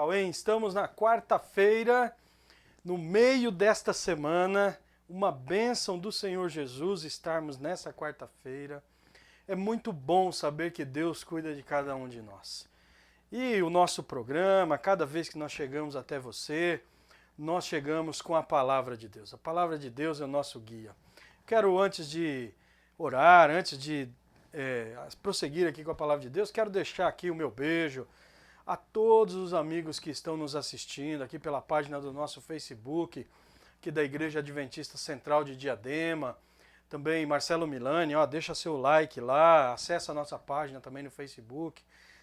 legal, hein? Estamos na quarta-feira, no meio desta semana. Uma bênção do Senhor Jesus estarmos nessa quarta-feira. É muito bom saber que Deus cuida de cada um de nós. E o nosso programa, cada vez que nós chegamos até você, nós chegamos com a Palavra de Deus. A Palavra de Deus é o nosso guia. Quero, antes de orar, antes de prosseguir aqui com a Palavra de Deus, quero deixar aqui o meu beijo a todos os amigos que estão nos assistindo aqui pela página do nosso Facebook, aqui da Igreja Adventista Central de Diadema. Também Marcelo Milani, ó, deixa seu like lá, acessa a nossa página também no Facebook.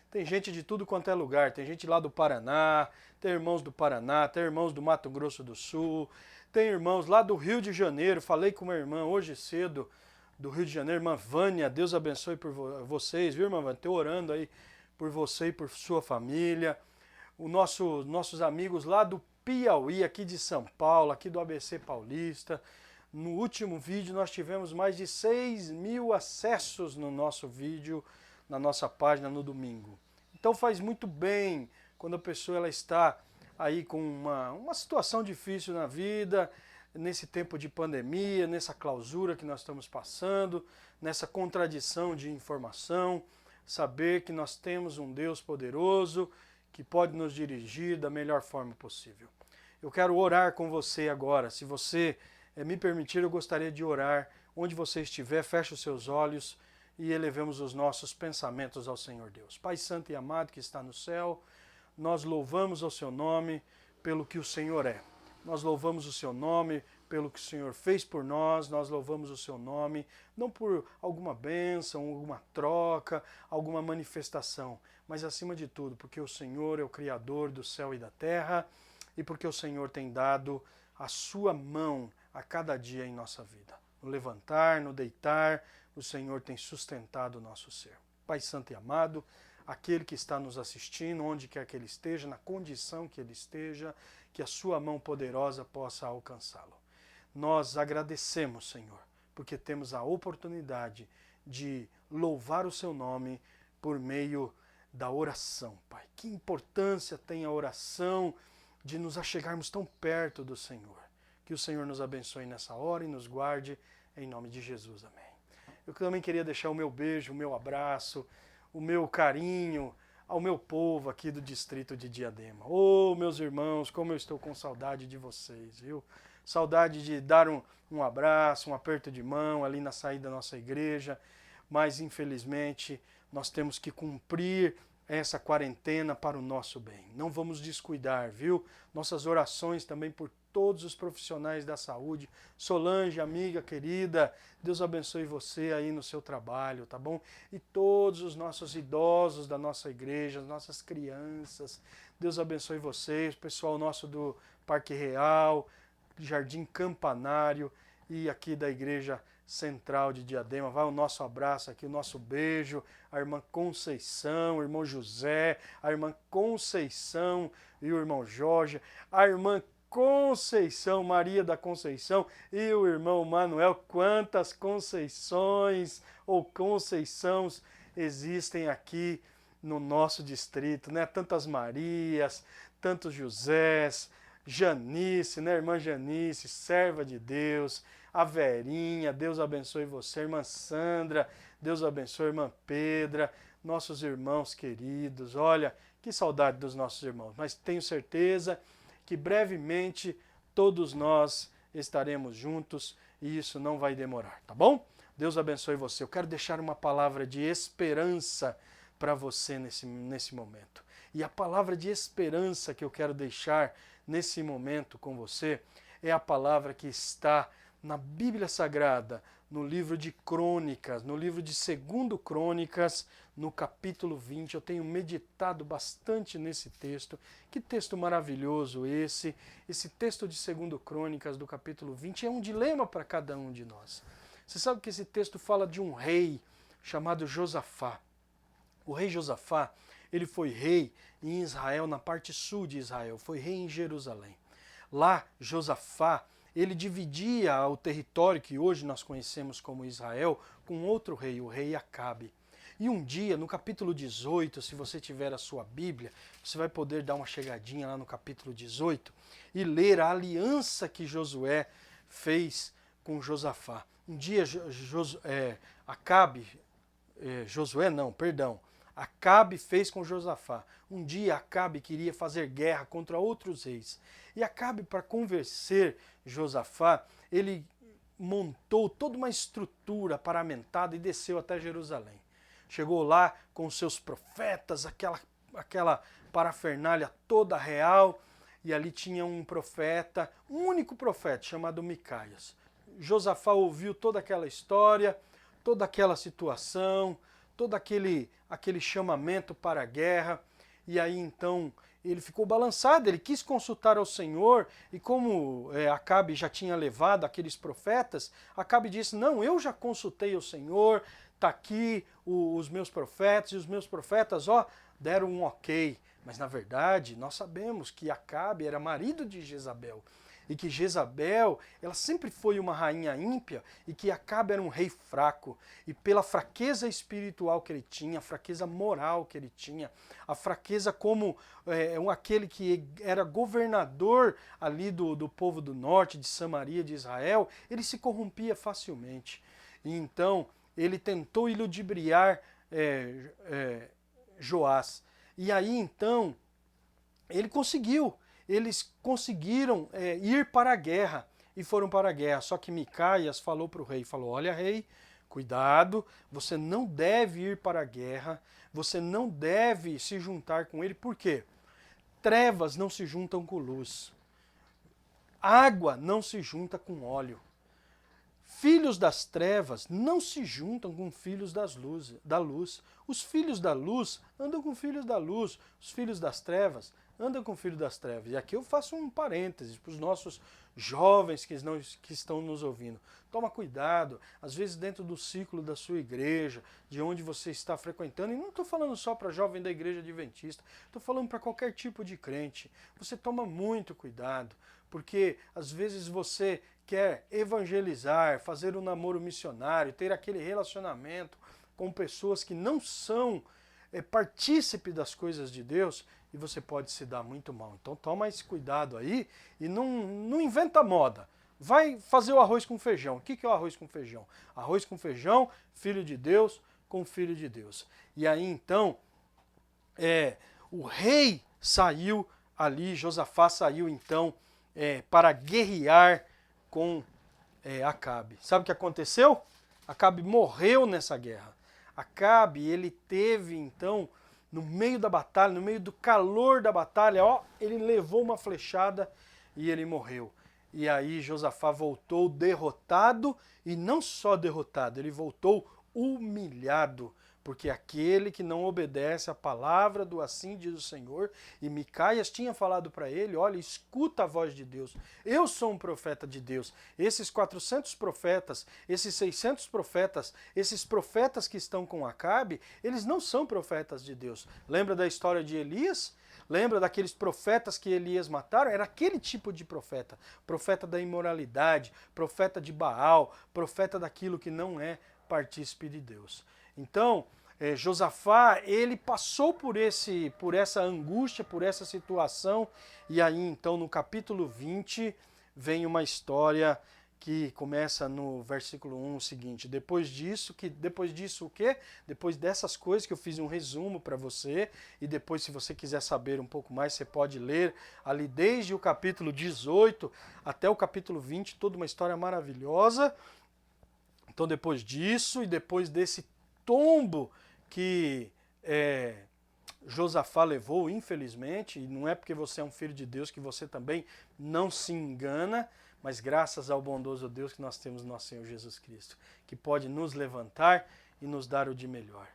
Tem gente de tudo quanto é lugar, tem gente lá do Paraná, tem irmãos do Paraná, tem irmãos do Mato Grosso do Sul, tem irmãos lá do Rio de Janeiro. Falei com uma irmã hoje cedo do Rio de Janeiro, irmã Vânia, Deus abençoe por vocês, viu, irmã Vânia? Estou orando aí por você e por sua família. Nossos amigos lá do Piauí, aqui de São Paulo, aqui do ABC Paulista. No último vídeo nós tivemos mais de 6.000 acessos no nosso vídeo, na nossa página no domingo. Então faz muito bem quando a pessoa ela está aí com uma situação difícil na vida, nesse tempo de pandemia, nessa clausura que nós estamos passando, nessa contradição de informação, saber que nós temos um Deus poderoso que pode nos dirigir da melhor forma possível. Eu quero orar com você agora. Se você me permitir, eu gostaria de orar onde você estiver. Feche os seus olhos e elevemos os nossos pensamentos ao Senhor Deus. Pai Santo e amado que está no céu, nós louvamos o seu nome pelo que o Senhor é. Nós louvamos o seu nome pelo que o Senhor fez por nós, nós louvamos o seu nome, não por alguma bênção, alguma troca, alguma manifestação, mas acima de tudo, porque o Senhor é o Criador do céu e da terra e porque o Senhor tem dado a sua mão a cada dia em nossa vida. No levantar, no deitar, o Senhor tem sustentado o nosso ser. Pai Santo e amado, aquele que está nos assistindo, onde quer que ele esteja, na condição que ele esteja, que a sua mão poderosa possa alcançá-lo. Nós agradecemos, Senhor, porque temos a oportunidade de louvar o seu nome por meio da oração, Pai. Que importância tem a oração de nos achegarmos tão perto do Senhor. Que o Senhor nos abençoe nessa hora e nos guarde, em nome de Jesus. Amém. Eu também queria deixar o meu beijo, o meu abraço, o meu carinho ao meu povo aqui do distrito de Diadema. Oh, meus irmãos, como eu estou com saudade de vocês, viu? Saudade de dar um abraço, um aperto de mão ali na saída da nossa igreja, mas infelizmente nós temos que cumprir essa quarentena para o nosso bem. Não vamos descuidar, viu? Nossas orações também por todos os profissionais da saúde. Solange, amiga querida, Deus abençoe você aí no seu trabalho, tá bom? E todos os nossos idosos da nossa igreja, as nossas crianças, Deus abençoe vocês, o pessoal nosso do Parque Real, Jardim Campanário e aqui da Igreja Central de Diadema. Vai o nosso abraço aqui, o nosso beijo, a irmã Conceição, o irmão José, a irmã Conceição e o irmão Jorge, a irmã Conceição, Maria da Conceição e o irmão Manuel. Quantas Conceições ou Conceiçãos existem aqui no nosso distrito, né? Tantas Marias, tantos Josés, Janice, né, irmã Janice, serva de Deus, a Verinha, Deus abençoe você, irmã Sandra, Deus abençoe, irmã Pedra, nossos irmãos queridos. Olha, que saudade dos nossos irmãos, mas tenho certeza que brevemente todos nós estaremos juntos e isso não vai demorar, tá bom? Deus abençoe você. Eu quero deixar uma palavra de esperança para você nesse momento. E a palavra de esperança que eu quero deixar nesse momento com você é a palavra que está na Bíblia Sagrada, no livro de Crônicas, no livro de 2 Crônicas, no capítulo 20. Eu tenho meditado bastante nesse texto. Que texto maravilhoso esse! Esse texto de 2 Crônicas, do capítulo 20, é um dilema para cada um de nós. Você sabe que esse texto fala de um rei chamado Josafá. O rei Josafá, ele foi rei em Israel, na parte sul de Israel, foi rei em Jerusalém. Lá, Josafá, ele dividia o território que hoje nós conhecemos como Israel com outro rei, o rei Acabe. E um dia, no capítulo 18, se você tiver a sua Bíblia, você vai poder dar uma chegadinha lá no capítulo 18 e ler a aliança que Josué fez com Josafá. Um dia Acabe fez com Josafá. Um dia Acabe queria fazer guerra contra outros reis. E Acabe, para convencer Josafá, ele montou toda uma estrutura paramentada e desceu até Jerusalém. Chegou lá com seus profetas, aquela parafernália toda real, e ali tinha um profeta, um único profeta, chamado Micaias. Josafá ouviu toda aquela história, toda aquela situação, todo aquele chamamento para a guerra, e aí então ele ficou balançado, ele quis consultar ao Senhor, e como Acabe já tinha levado aqueles profetas, Acabe disse, não, eu já consultei o Senhor, está aqui os meus profetas, e os meus profetas, deram um ok. Mas na verdade, nós sabemos que Acabe era marido de Jezabel, e que Jezabel, ela sempre foi uma rainha ímpia, e que Acabe era um rei fraco, e pela fraqueza espiritual que ele tinha, a fraqueza moral que ele tinha, a fraqueza como aquele que era governador ali do povo do norte, de Samaria, de Israel, ele se corrompia facilmente. E então ele tentou iludibriar Joás. E aí então eles conseguiram ir para a guerra e foram para a guerra. Só que Micaias falou para o rei, olha rei, cuidado, você não deve ir para a guerra, você não deve se juntar com ele. Por quê? Trevas não se juntam com luz, água não se junta com óleo. Filhos das trevas não se juntam com filhos da luz. Os filhos da luz andam com filhos da luz. Os filhos das trevas andam com filhos das trevas. E aqui eu faço um parêntese para os nossos jovens que estão nos ouvindo. Toma cuidado, às vezes dentro do ciclo da sua igreja, de onde você está frequentando, e não estou falando só para jovem da igreja adventista, estou falando para qualquer tipo de crente. Você toma muito cuidado, porque às vezes você quer evangelizar, fazer um namoro missionário, ter aquele relacionamento com pessoas que não são partícipe das coisas de Deus, e você pode se dar muito mal. Então toma esse cuidado aí e não inventa moda. Vai fazer o arroz com feijão. O que é o arroz com feijão? Arroz com feijão, filho de Deus com filho de Deus. E aí então o rei saiu ali, Josafá saiu então para guerrear com Acabe. Sabe o que aconteceu? Acabe morreu nessa guerra. Acabe, ele teve então, no meio da batalha, no meio do calor da batalha, ele levou uma flechada e ele morreu. E aí Josafá voltou derrotado, e não só derrotado, ele voltou humilhado, porque aquele que não obedece à palavra do assim diz o Senhor, e Micaias tinha falado para ele, olha, escuta a voz de Deus, eu sou um profeta de Deus, esses 400 profetas, esses 600 profetas, esses profetas que estão com Acabe, eles não são profetas de Deus. Lembra da história de Elias? Lembra daqueles profetas que Elias mataram? Era aquele tipo de profeta, profeta da imoralidade, profeta de Baal, profeta daquilo que não é partícipe de Deus. Então, Josafá, ele passou por essa angústia, por essa situação, e aí então no capítulo 20 vem uma história que começa no versículo 1 o seguinte, depois disso o quê? Depois dessas coisas que eu fiz um resumo para você, e depois se você quiser saber um pouco mais, você pode ler ali desde o capítulo 18 até o capítulo 20, toda uma história maravilhosa. Então depois disso e depois desse tombo que Josafá levou, infelizmente, e não é porque você é um filho de Deus que você também não se engana, mas graças ao bondoso Deus que nós temos nosso Senhor Jesus Cristo, que pode nos levantar e nos dar o de melhor.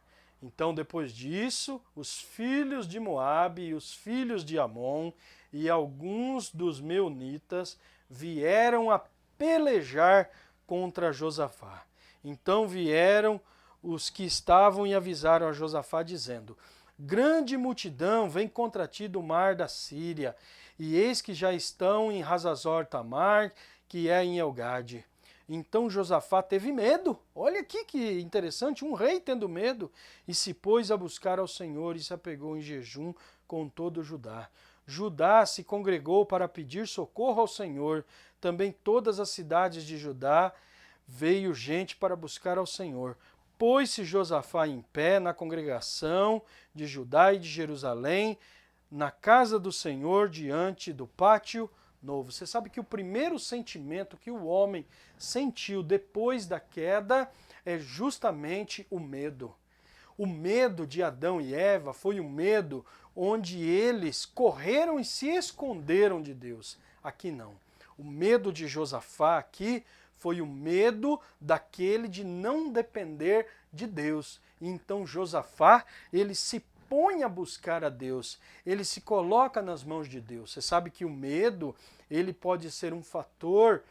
Então, depois disso, os filhos de Moabe e os filhos de Amon e alguns dos meunitas vieram a pelejar contra Josafá. Então vieram os que estavam e avisaram a Josafá, dizendo, grande multidão vem contra ti do mar da Síria, e eis que já estão em Hazazor Tamar, que é em Elgade. Então Josafá teve medo. Olha aqui que interessante, um rei tendo medo, e se pôs a buscar ao Senhor e se apegou em jejum com todo Judá. Judá se congregou para pedir socorro ao Senhor. Também todas as cidades de Judá veio gente para buscar ao Senhor. Pôs-se Josafá em pé na congregação de Judá e de Jerusalém, na casa do Senhor, diante do pátio novo. Você sabe que o primeiro sentimento que o homem sentiu depois da queda é justamente o medo. O medo de Adão e Eva foi um medo onde eles correram e se esconderam de Deus. Aqui não. O medo de Josafá aqui foi o medo daquele de não depender de Deus. E então Josafá, ele se põe a buscar a Deus, ele se coloca nas mãos de Deus. Você sabe que o medo, ele pode ser um fator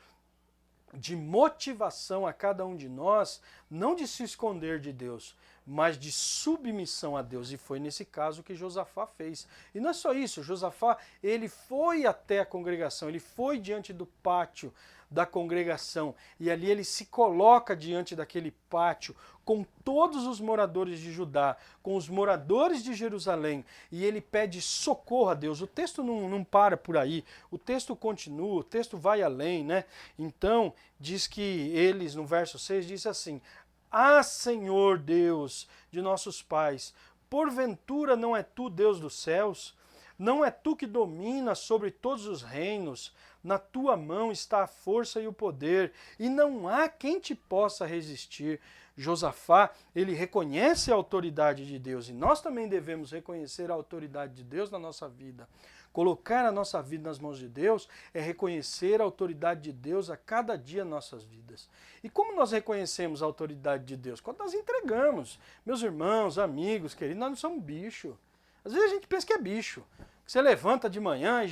de motivação a cada um de nós, não de se esconder de Deus, mas de submissão a Deus. E foi nesse caso que Josafá fez. E não é só isso, Josafá, ele foi até a congregação, ele foi diante do pátio da congregação, e ali ele se coloca diante daquele pátio com todos os moradores de Judá, com os moradores de Jerusalém, e ele pede socorro a Deus. O texto não para por aí, o texto continua, o texto vai além, né? Então, diz que eles, no verso 6, diz assim: Ah, Senhor Deus de nossos pais, porventura não é tu Deus dos céus? Não é tu que dominas sobre todos os reinos? Na tua mão está a força e o poder, e não há quem te possa resistir. Josafá, ele reconhece a autoridade de Deus, e nós também devemos reconhecer a autoridade de Deus na nossa vida. Colocar a nossa vida nas mãos de Deus é reconhecer a autoridade de Deus a cada dia em nossas vidas. E como nós reconhecemos a autoridade de Deus? Quando nós entregamos. Meus irmãos, amigos, queridos, nós não somos bicho. Às vezes a gente pensa que é bicho. Você levanta de manhã e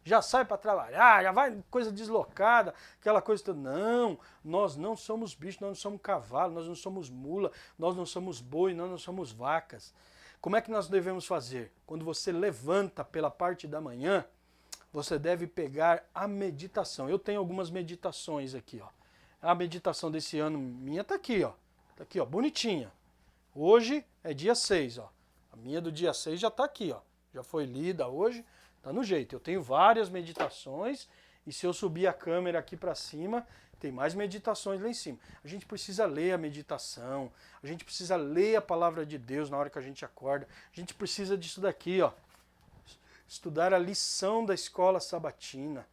já sai para trabalhar, já vai coisa deslocada, aquela coisa toda. Não, nós não somos bichos, nós não somos cavalo, nós não somos mula, nós não somos boi, nós não somos vacas. Como é que nós devemos fazer? Quando você levanta pela parte da manhã, você deve pegar a meditação. Eu tenho algumas meditações aqui, ó. A meditação desse ano minha está aqui, ó. Tá aqui, ó, bonitinha. Hoje é dia 6, ó. A minha do dia 6 já está aqui, ó. Já foi lida hoje, tá no jeito. Eu tenho várias meditações e se eu subir a câmera aqui para cima, tem mais meditações lá em cima. A gente precisa ler a meditação, a gente precisa ler a palavra de Deus na hora que a gente acorda. A gente precisa disso daqui, ó. Estudar a lição da escola sabatina.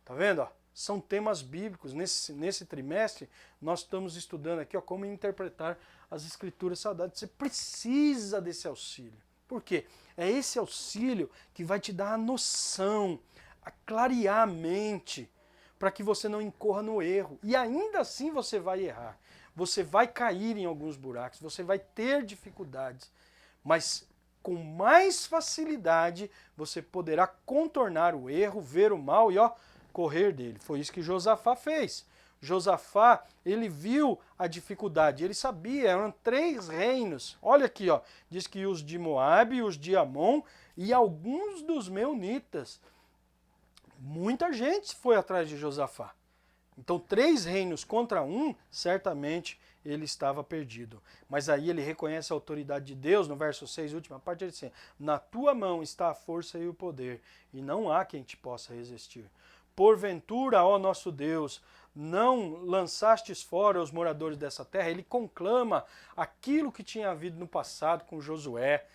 Tá vendo, ó? São temas bíblicos. Nesse trimestre, nós estamos estudando aqui, ó, como interpretar as escrituras saudáveis. Você precisa desse auxílio. Por quê? É esse auxílio que vai te dar a noção, a clarear a mente, para que você não incorra no erro. E ainda assim você vai errar. Você vai cair em alguns buracos, você vai ter dificuldades. Mas com mais facilidade você poderá contornar o erro, ver o mal e correr dele. Foi isso que Josafá fez. Josafá, ele viu a dificuldade, ele sabia, eram 3 reinos. Olha aqui, ó, diz que os de Moabe, os de Amon e alguns dos meunitas. Muita gente foi atrás de Josafá. Então 3 reinos contra 1, certamente ele estava perdido. Mas aí ele reconhece a autoridade de Deus, no verso 6, última parte, ele diz assim: na tua mão está a força e o poder, e não há quem te possa resistir. Porventura, ó nosso Deus, não lançastes fora os moradores dessa terra. Ele conclama aquilo que tinha havido no passado com Josué.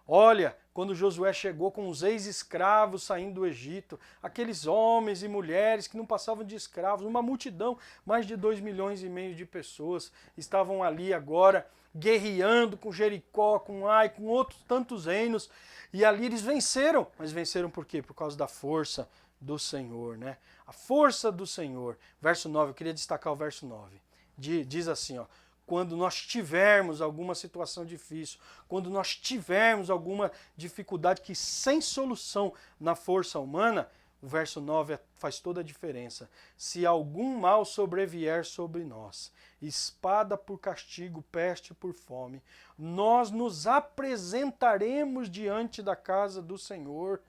Olha, quando Josué chegou com os ex-escravos saindo do Egito, aqueles homens e mulheres que não passavam de escravos, uma multidão, mais de 2,5 milhões de pessoas, estavam ali agora guerreando com Jericó, com Ai, com outros tantos reinos, e ali eles venceram. Mas venceram por quê? Por causa da força do Senhor, né? A força do Senhor. Verso 9, eu queria destacar o verso 9. Diz assim, ó: quando nós tivermos alguma situação difícil, quando nós tivermos alguma dificuldade que sem solução na força humana, o verso 9 faz toda a diferença. Se algum mal sobrevier sobre nós, espada por castigo, peste por fome, nós nos apresentaremos diante da casa do Senhor,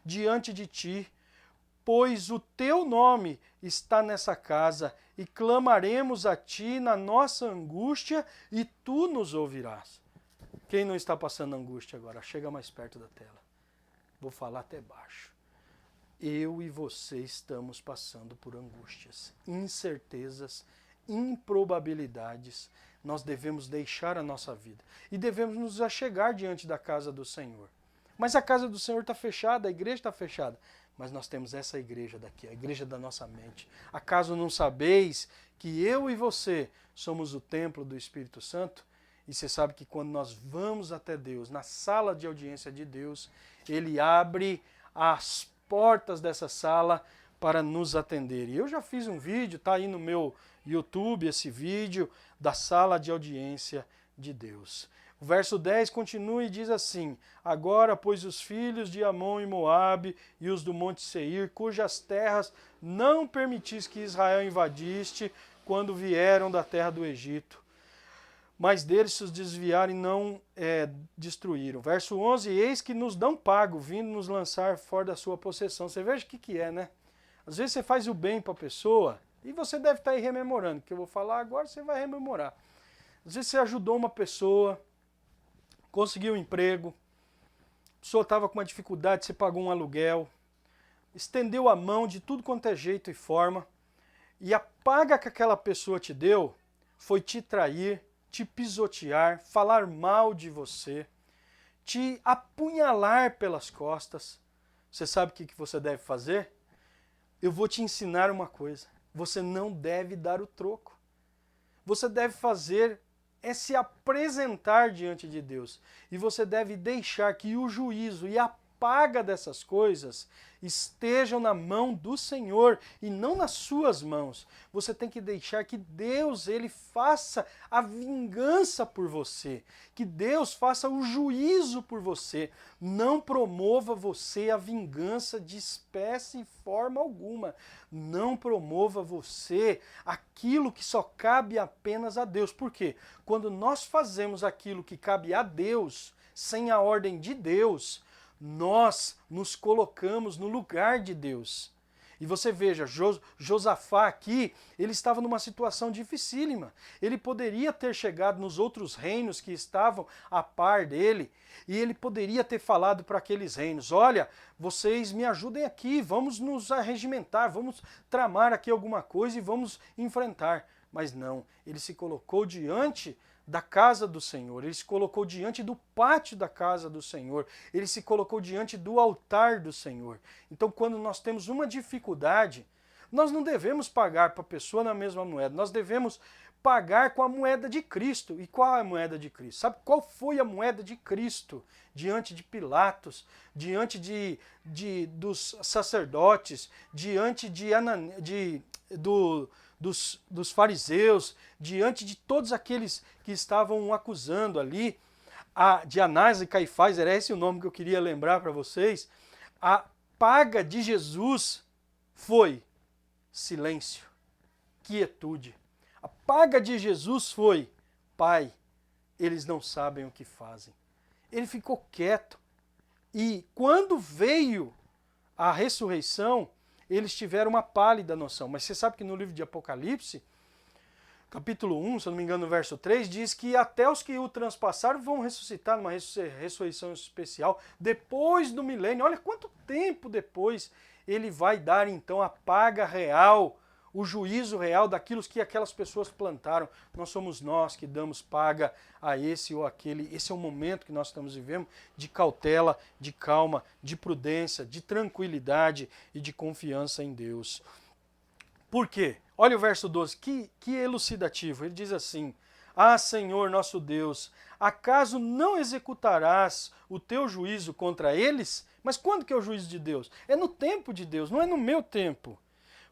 diante de ti, pois o teu nome está nessa casa, e clamaremos a ti na nossa angústia, e tu nos ouvirás. Quem não está passando angústia agora? Chega mais perto da tela. Vou falar até baixo. Eu e você estamos passando por angústias, incertezas, improbabilidades. Nós devemos deixar a nossa vida e devemos nos achegar diante da casa do Senhor. Mas a casa do Senhor está fechada, a igreja está fechada. Mas nós temos essa igreja daqui, a igreja da nossa mente. Acaso não sabeis que eu e você somos o templo do Espírito Santo? E você sabe que quando nós vamos até Deus, na sala de audiência de Deus, Ele abre as portas dessa sala para nos atender. E eu já fiz um vídeo, está aí no meu YouTube esse vídeo, da sala de audiência de Deus. O verso 10 continua e diz assim: agora, pois, os filhos de Amon e Moabe e os do monte Seir, cujas terras não permitis que Israel invadiste quando vieram da terra do Egito, mas deles se desviaram e não destruíram. Verso 11, eis que nos dão pago, vindo nos lançar fora da sua possessão. Você veja o que é, né? Às vezes você faz o bem para a pessoa, e você deve estar aí rememorando, que eu vou falar agora, você vai rememorar. Às vezes você ajudou uma pessoa, conseguiu um emprego, a pessoa estava com uma dificuldade, você pagou um aluguel, estendeu a mão de tudo quanto é jeito e forma, e a paga que aquela pessoa te deu foi te trair, te pisotear, falar mal de você, te apunhalar pelas costas. Você sabe o que você deve fazer? Eu vou te ensinar uma coisa. Você não deve dar o troco. Você deve fazer é se apresentar diante de Deus. E você deve deixar que o juízo e a paga dessas coisas estejam na mão do Senhor e não nas suas mãos. Você tem que deixar que Deus ele faça a vingança por você, que Deus faça o juízo por você. Não promova você a vingança de espécie e forma alguma. Não promova você aquilo que só cabe apenas a Deus. Por quê? Quando nós fazemos aquilo que cabe a Deus, sem a ordem de Deus, nós nos colocamos no lugar de Deus. E você veja, Josafá aqui, ele estava numa situação dificílima. Ele poderia ter chegado nos outros reinos que estavam a par dele, e ele poderia ter falado para aqueles reinos: olha, vocês me ajudem aqui, vamos nos arregimentar, vamos tramar aqui alguma coisa e vamos enfrentar. Mas não, ele se colocou diante da casa do Senhor, ele se colocou diante do pátio da casa do Senhor, ele se colocou diante do altar do Senhor. Então, quando nós temos uma dificuldade, nós não devemos pagar para a pessoa na mesma moeda, nós devemos pagar com a moeda de Cristo. E qual é a moeda de Cristo? Sabe qual foi a moeda de Cristo diante de Pilatos, diante dos sacerdotes, diante dos fariseus, diante de todos aqueles que estavam acusando ali, de Anás e Caifás, era esse o nome que eu queria lembrar para vocês. A paga de Jesus foi silêncio, quietude. A paga de Jesus foi: Pai, eles não sabem o que fazem. Ele ficou quieto. E quando veio a ressurreição, eles tiveram uma pálida noção. Mas você sabe que no livro de Apocalipse, capítulo 1, se eu não me engano, no verso 3, diz que até os que o transpassaram vão ressuscitar numa ressurreição especial depois do milênio. Olha quanto tempo depois ele vai dar então a paga real, o juízo real daquilo que aquelas pessoas plantaram. Nós somos nós que damos paga a esse ou aquele. Esse é o momento que nós estamos vivendo de cautela, de calma, de prudência, de tranquilidade e de confiança em Deus. Por quê? Olha o verso 12, que elucidativo. Ele diz assim: Ah, Senhor nosso Deus, acaso não executarás o teu juízo contra eles? Mas quando que é o juízo de Deus? É no tempo de Deus, não é no meu tempo.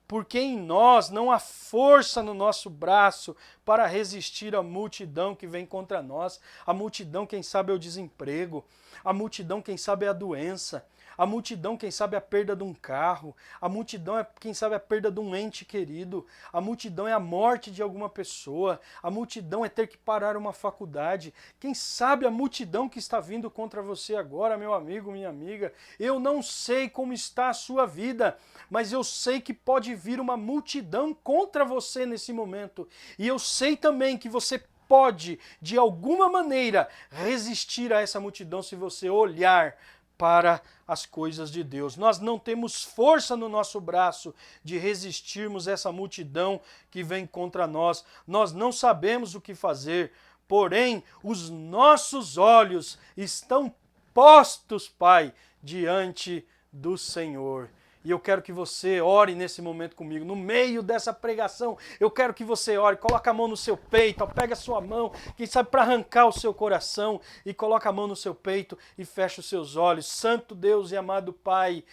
Porque em nós não há força no nosso braço para resistir à multidão que vem contra nós. A multidão, quem sabe, é o desemprego. A multidão, quem sabe, é a doença. A multidão, quem sabe, é a perda de um carro. A multidão é, quem sabe, a perda de um ente querido. A multidão é a morte de alguma pessoa. A multidão é ter que parar uma faculdade. Quem sabe a multidão que está vindo contra você agora, meu amigo, minha amiga. Eu não sei como está a sua vida, mas eu sei que pode vir uma multidão contra você nesse momento. E eu sei também que você pode, de alguma maneira, resistir a essa multidão se você olhar para as coisas de Deus. Nós não temos força no nosso braço de resistirmos a essa multidão que vem contra nós. Nós não sabemos o que fazer, porém, os nossos olhos estão postos, Pai, diante do Senhor. E eu quero que você ore nesse momento comigo. No meio dessa pregação, eu quero que você ore. Coloca a mão no seu peito, pega a sua mão, quem sabe para arrancar o seu coração, e coloca a mão no seu peito e fecha os seus olhos. Santo Deus e amado Pai,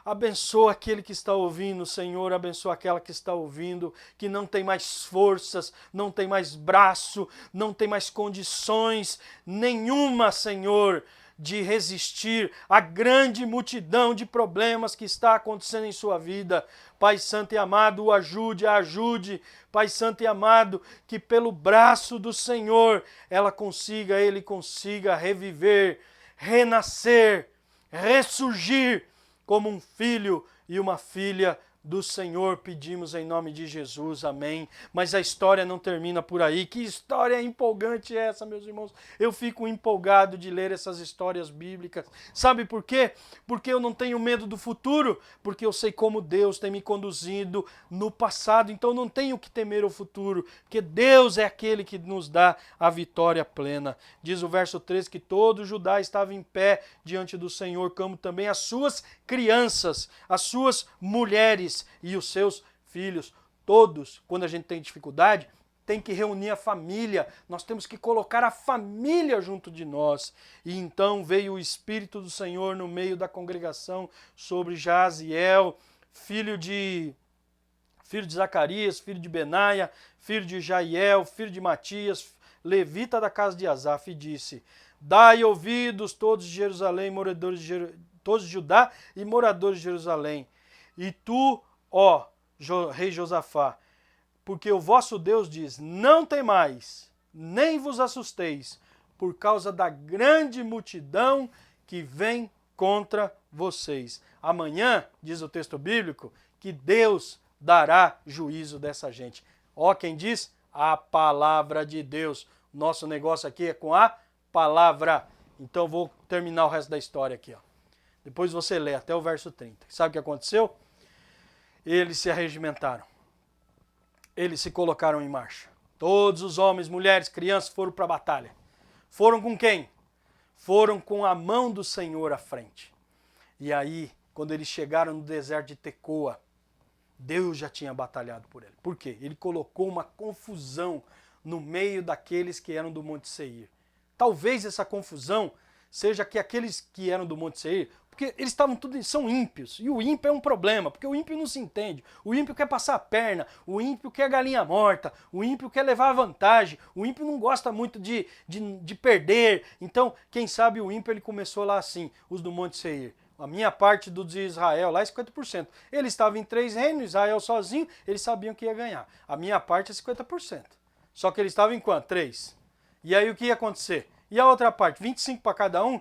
abençoa aquele que está ouvindo, Senhor, abençoa aquela que está ouvindo, que não tem mais forças, não tem mais braço, não tem mais condições nenhuma, Senhor, de resistir à grande multidão de problemas que está acontecendo em sua vida. Pai Santo e amado, o ajude, a ajude. Pai Santo e amado, que pelo braço do Senhor ele consiga reviver, renascer, ressurgir como um filho e uma filha do Senhor. Pedimos em nome de Jesus, amém. Mas a história não termina por aí. Que história empolgante é essa, meus irmãos? Eu fico empolgado de ler essas histórias bíblicas. Sabe por quê? Porque eu não tenho medo do futuro, porque eu sei como Deus tem me conduzido no passado, então eu não tenho que temer o futuro, porque Deus é aquele que nos dá a vitória plena. Diz o verso 13 que todo Judá estava em pé diante do Senhor, como também as suas crianças, as suas mulheres e os seus filhos. Todos, quando a gente tem dificuldade, tem que reunir a família, nós temos que colocar a família junto de nós. E então veio o Espírito do Senhor no meio da congregação sobre Jaziel, filho de Zacarias, filho de Benaia, filho de Jaiel, filho de Matias, levita da casa de Asaf, e disse: dai ouvidos todos de Jerusalém, todos de Judá e moradores de Jerusalém. E tu, ó rei Josafá, porque o vosso Deus diz: não temais, nem vos assusteis, por causa da grande multidão que vem contra vocês. Amanhã, diz o texto bíblico, que Deus dará juízo dessa gente. Ó, quem diz? A palavra de Deus. Nosso negócio aqui é com a palavra. Então vou terminar o resto da história aqui, ó. Depois você lê até o verso 30. Sabe o que aconteceu? Eles se arregimentaram. Eles se colocaram em marcha. Todos os homens, mulheres, crianças foram para a batalha. Foram com quem? Foram com a mão do Senhor à frente. E aí, quando eles chegaram no deserto de Tecoa, Deus já tinha batalhado por ele. Por quê? Ele colocou uma confusão no meio daqueles que eram do Monte Seir. Talvez essa confusão seja que aqueles que eram do Monte Seir, porque eles são ímpios, e o ímpio é um problema, porque o ímpio não se entende, o ímpio quer passar a perna, o ímpio quer galinha morta, o ímpio quer levar a vantagem, o ímpio não gosta muito de perder. Então, quem sabe o ímpio ele começou lá assim, os do Monte Seir. A minha parte do de Israel lá é 50%. Ele estava em 3 reinos, Israel sozinho, eles sabiam que ia ganhar. A minha parte é 50%. Só que ele estava em quanto? 3. E aí o que ia acontecer? E a outra parte? 25 para cada um?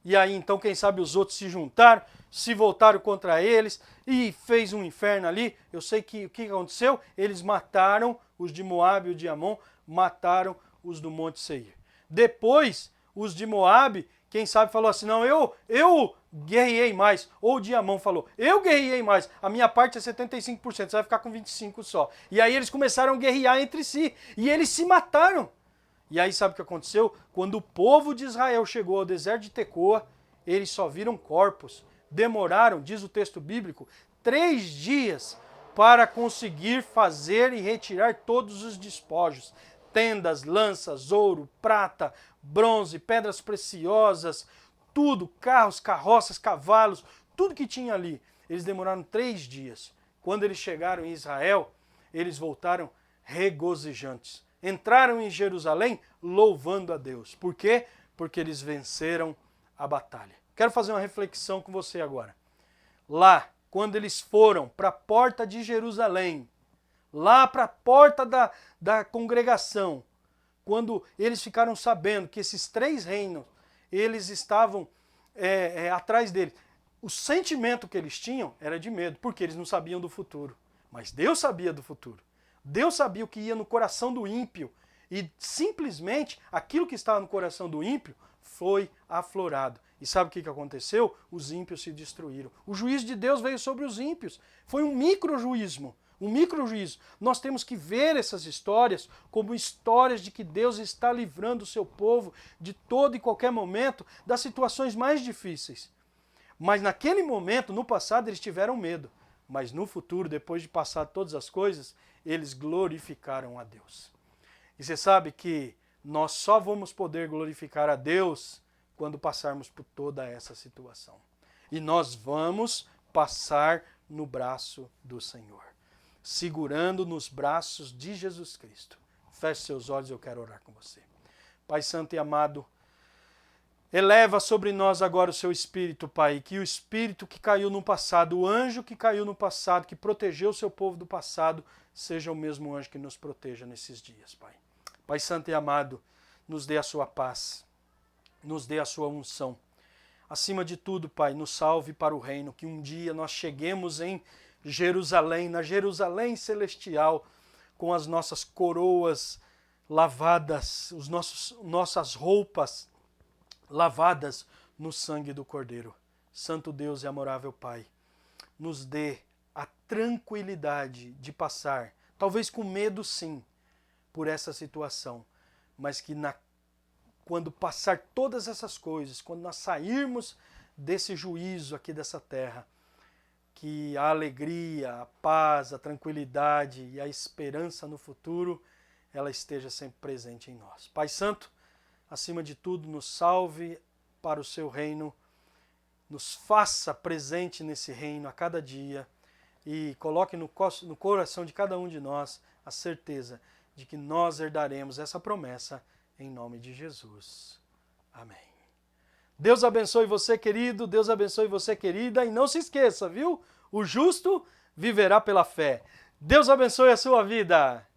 E aí então quem sabe os outros se juntaram, se voltaram contra eles e fez um inferno ali. Eu sei que o que aconteceu? Eles mataram os de Moabe e os de Amon, mataram os do Monte Seir. Depois, os de Moabe, quem sabe falou assim: não, eu guerreei mais. Ou o de Amon falou: eu guerreei mais, a minha parte é 75%, você vai ficar com 25% só. E aí eles começaram a guerrear entre si e eles se mataram. E aí sabe o que aconteceu? Quando o povo de Israel chegou ao deserto de Tecoa, eles só viram corpos. Demoraram, diz o texto bíblico, 3 dias para conseguir fazer e retirar todos os despojos. Tendas, lanças, ouro, prata, bronze, pedras preciosas, tudo, carros, carroças, cavalos, tudo que tinha ali. Eles demoraram 3 dias. Quando eles chegaram em Israel, eles voltaram regozijantes. Entraram em Jerusalém louvando a Deus. Por quê? Porque eles venceram a batalha. Quero fazer uma reflexão com você agora. Lá, quando eles foram para a porta de Jerusalém, lá para a porta da congregação, quando eles ficaram sabendo que esses 3 reinos, eles estavam atrás deles, o sentimento que eles tinham era de medo, porque eles não sabiam do futuro. Mas Deus sabia do futuro. Deus sabia o que ia no coração do ímpio. E simplesmente aquilo que estava no coração do ímpio foi aflorado. E sabe o que aconteceu? Os ímpios se destruíram. O juízo de Deus veio sobre os ímpios. Foi um microjuízo. Um microjuízo. Nós temos que ver essas histórias como histórias de que Deus está livrando o seu povo de todo e qualquer momento das situações mais difíceis. Mas naquele momento, no passado, eles tiveram medo. Mas no futuro, depois de passar todas as coisas, eles glorificaram a Deus. E você sabe que nós só vamos poder glorificar a Deus quando passarmos por toda essa situação. E nós vamos passar no braço do Senhor, segurando nos braços de Jesus Cristo. Feche seus olhos, eu quero orar com você. Pai Santo e amado, eleva sobre nós agora o seu Espírito, Pai, que o Espírito que caiu no passado, o anjo que caiu no passado, que protegeu o seu povo do passado, seja o mesmo anjo que nos proteja nesses dias, Pai. Pai Santo e amado, nos dê a sua paz, nos dê a sua unção. Acima de tudo, Pai, nos salve para o reino, que um dia nós cheguemos em Jerusalém, na Jerusalém celestial, com as nossas coroas lavadas, nossas roupas lavadas no sangue do Cordeiro. Santo Deus e amorável Pai, nos dê a tranquilidade de passar, talvez com medo sim, por essa situação, mas que quando passar todas essas coisas, quando nós sairmos desse juízo aqui dessa terra, que a alegria, a paz, a tranquilidade e a esperança no futuro, ela esteja sempre presente em nós. Pai Santo, acima de tudo, nos salve para o seu reino, nos faça presente nesse reino a cada dia e coloque no coração de cada um de nós a certeza de que nós herdaremos essa promessa em nome de Jesus. Amém. Deus abençoe você, querido, Deus abençoe você, querida, e não se esqueça, viu? O justo viverá pela fé. Deus abençoe a sua vida.